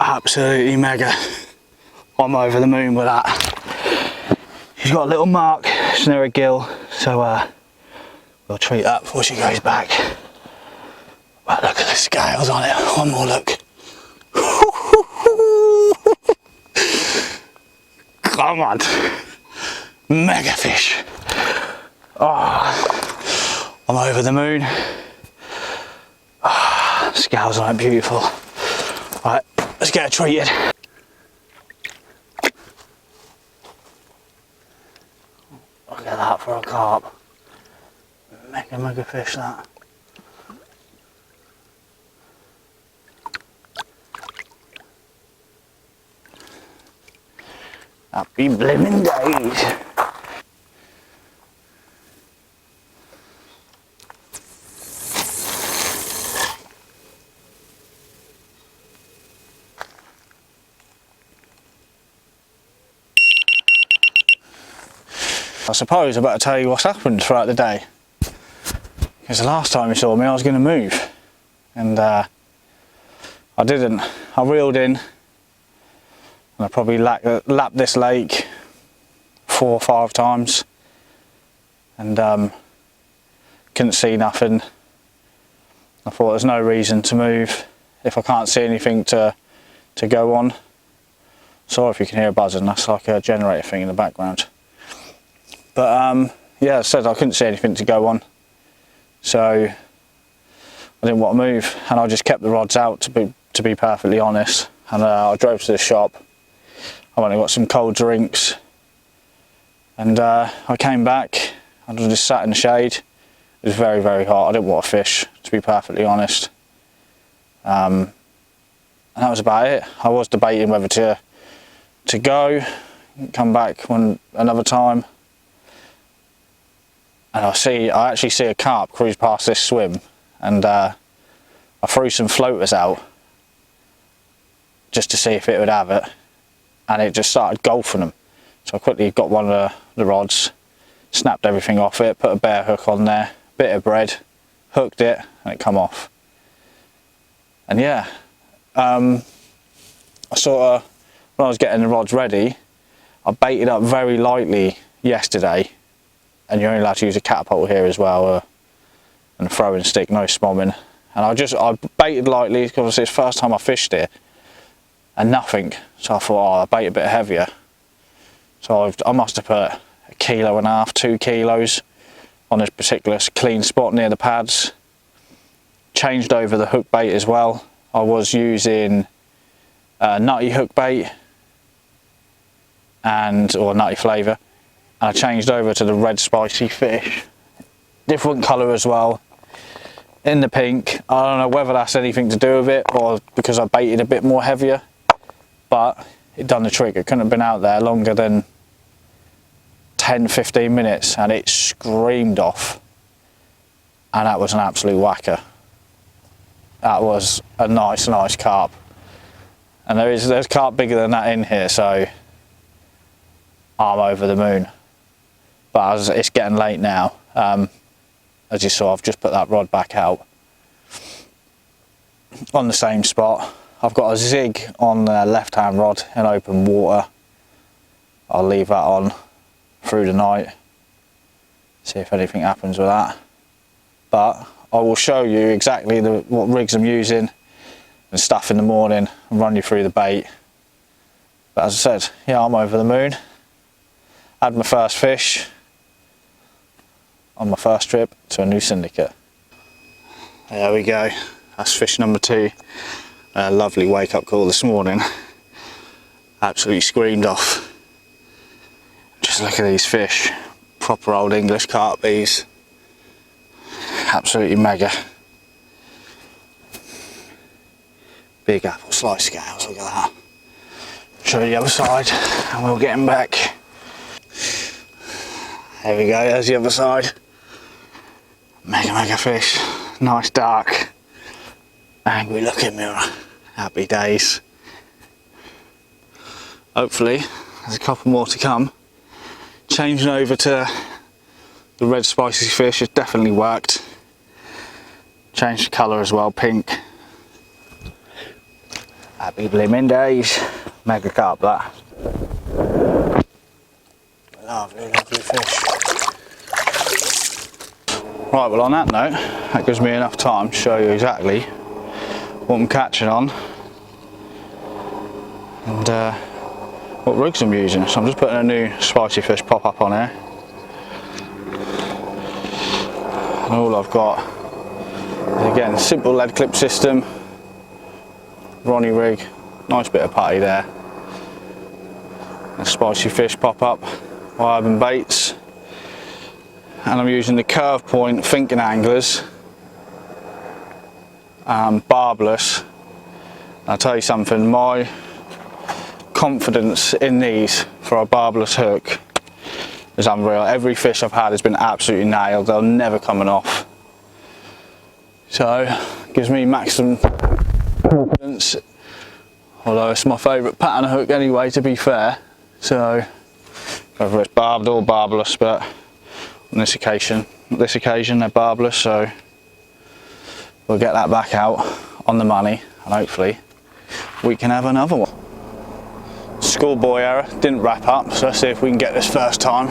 Absolutely mega. I'm over the moon with that. She's got a little mark, it's near a gill, so we'll treat that before she goes back. But look at the scales on it, one more look. Come on, mega fish. Oh, I'm over the moon. Oh, scales on it, beautiful. Right, let's get her treated. Look at that for a carp. Mega fish that. Happy blimmin' days. I suppose I better tell you what's happened throughout the day. Because the last time you saw me I was going to move. And I didn't. I reeled in. And I probably lapped this lake 4 or 5 times. And couldn't see nothing. I thought there's no reason to move if I can't see anything to go on. Sorry if you can hear a buzzing, that's like a generator thing in the background. But yeah, as I said, I couldn't see anything to go on, so I didn't want to move, and I just kept the rods out to be perfectly honest. And I drove to the shop. I went and got some cold drinks, and I came back and I just sat in the shade. It was very hot. I didn't want to fish, to be perfectly honest. And that was about it. I was debating whether to go, come back another time. And I actually see a carp cruise past this swim, and I threw some floaters out just to see if it would have it, and it just started golfing them. So I quickly got one of the rods, snapped everything off it, put a bare hook on there, bit of bread, hooked it, and it come off. And yeah, I sort of, when I was getting the rods ready, I baited up very lightly yesterday. And you're only allowed to use a catapult here as well, and a throwing stick, no smomming. And I baited lightly because it's the first time I fished it, and nothing. So I thought, oh, I'll bait a bit heavier. So I must have put 1.5 kilos, 2 kilos on this particular clean spot near the pads. Changed over the hook bait as well. I was using nutty hook bait or nutty flavour. And I changed over to the red spicy fish, different colour as well, in the pink. I don't know whether that's anything to do with it or because I baited a bit more heavier, but it done the trick. It couldn't have been out there longer than 10-15 minutes, and it screamed off, and that was an absolute whacker. That was a nice carp, and there's carp bigger than that in here, so I'm over the moon. But as it's getting late now, as you saw, I've just put that rod back out on the same spot. I've got a zig on the left hand rod in open water. I'll leave that on through the night, see if anything happens with that. But I will show you exactly what rigs I'm using and stuff in the morning and run you through the bait. But as I said, yeah, I'm over the moon. Had my first fish on my first trip to a new syndicate. There we go, that's fish number 2. A lovely wake up call this morning. Absolutely screamed off. Just look at these fish, proper old English carp these. Absolutely mega. Big apple slice scales, look at that. Show you the other side and we'll get him back. There we go, there's the other side. Mega fish, nice dark, angry looking mirror, happy days. Hopefully, there's a couple more to come. Changing over to the red spicy fish has definitely worked. Changed the colour as well, pink. Happy blimmin' days. Mega carp that. Lovely, lovely fish. Right, well on that note, that gives me enough time to show you exactly what I'm catching on and what rigs I'm using. So I'm just putting a new spicy fish pop up on here. And all I've got is, again, simple lead clip system, Ronnie rig, nice bit of putty there, a spicy fish pop up, Urban baits, and I'm using the curve point thinking anglers, barbless. I'll tell you something, my confidence in these for a barbless hook is unreal. Every fish I've had has been absolutely nailed, they're never coming off. So, gives me maximum confidence, although it's my favourite pattern hook anyway, to be fair. So, whether it's barbed or barbless, but on this occasion they're barbless, so we'll get that back out on the money and hopefully we can have another one. Schoolboy error, didn't wrap up, so let's see if we can get this first time.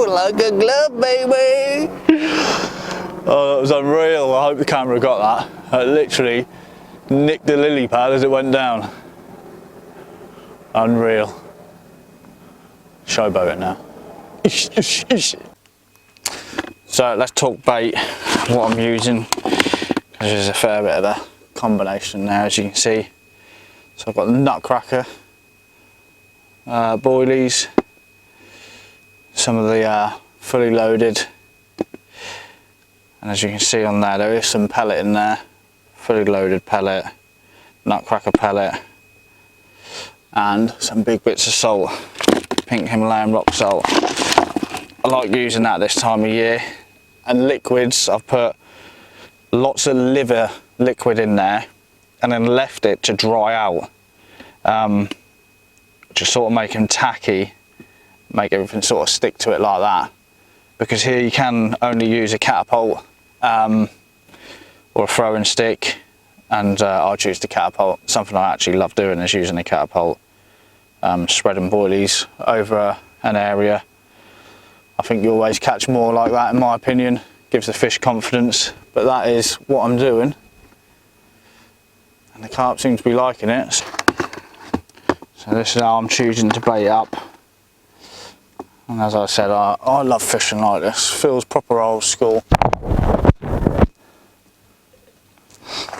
Like a glove, baby! Oh, that was unreal. I hope the camera got that. I literally nicked the lily pad as it went down. Unreal. Showboat it now. So let's talk bait, what I'm using, because there's a fair bit of a combination there, as you can see. So I've got the nutcracker, boilies, some of the fully loaded, and as you can see on there is some pellet in there, fully loaded pellet, nutcracker pellet, and some big bits of salt, pink Himalayan rock salt. I like using that this time of year. And liquids, I've put lots of liver liquid in there and then left it to dry out, just sort of make them tacky, make everything sort of stick to it like that, because here you can only use a catapult or a throwing stick, and I choose the catapult. Something I actually love doing is using a catapult, spreading boilies over an area. I think you always catch more like that, in my opinion. Gives the fish confidence, but that is what I'm doing. And the carp seem to be liking it. So this is how I'm choosing to bait up. And as I said, I love fishing like this. Feels proper old school.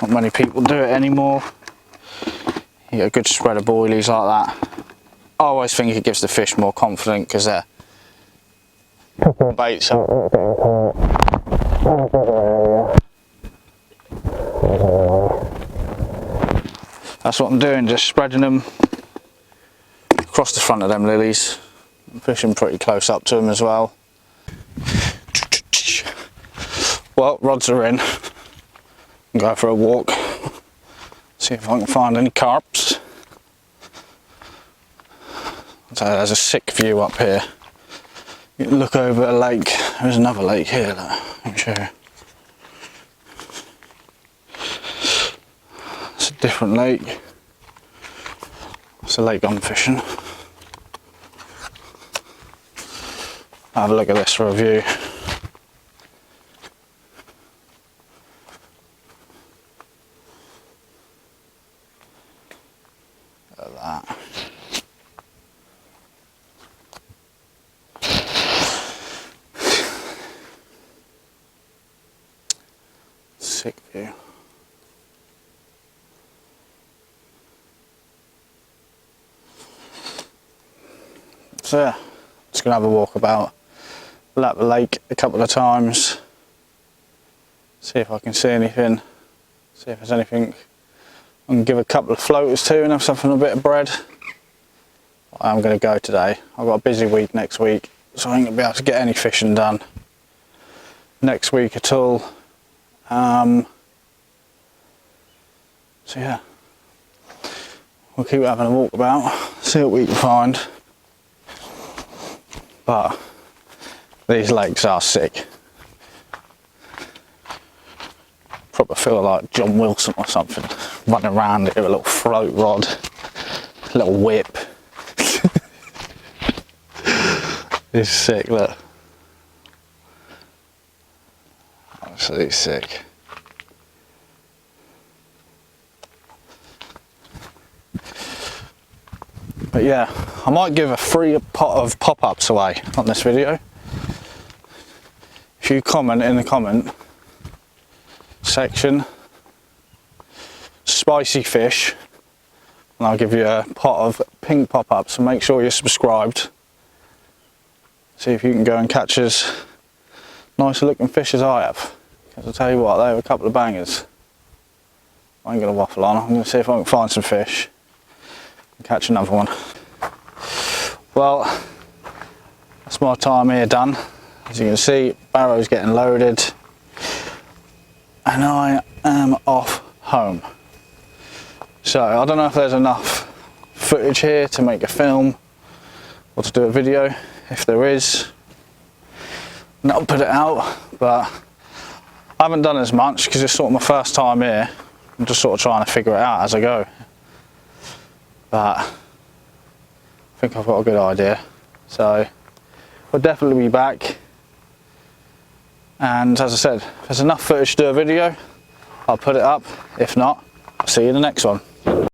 Not many people do it anymore. You get a good spread of boilies like that. I always think it gives the fish more confident because they're baits up. That's what I'm doing, just spreading them across the front of them lilies. I'm fishing pretty close up to them as well. Well, rods are in. I'll go for a walk, see if I can find any carps. So there's a sick view up here. You can look over a lake. There's another lake here, let me show you. It's a different lake. It's a lake I'm fishing. Have a look at this for a view. Look at that. Sick view. So yeah, just gonna have a walk about, lap the lake a couple of times, see if I can see anything, see if there's anything I can give a couple of floaters to and have something, a bit of bread. I'm going to go today. I've got a busy week next week, so I ain't going to be able to get any fishing done next week at all. So yeah, we'll keep having a walk about, see what we can find. But these lakes are sick. Proper feel like John Wilson or something, running around here with a little float rod, a little whip. It's sick, look. Absolutely sick. But yeah, I might give a free pot of pop-ups away on this video. If you comment in the comment section, spicy fish, and I'll give you a pot of pink pop-ups, so make sure you're subscribed. See if you can go and catch as nice looking fish as I have. Because I'll tell you what, they were a couple of bangers. I ain't gonna waffle on, I'm gonna see if I can find some fish and catch another one. Well, that's my time here done. As you can see, barrow's getting loaded and I am off home. So I don't know if there's enough footage here to make a film or to do a video. If there is, then I'll put it out, but I haven't done as much because it's sort of my first time here. I'm just sort of trying to figure it out as I go, but I think I've got a good idea. So we'll definitely be back, and as I said, if there's enough footage to do a video, I'll put it up. If not, I'll see you in the next one.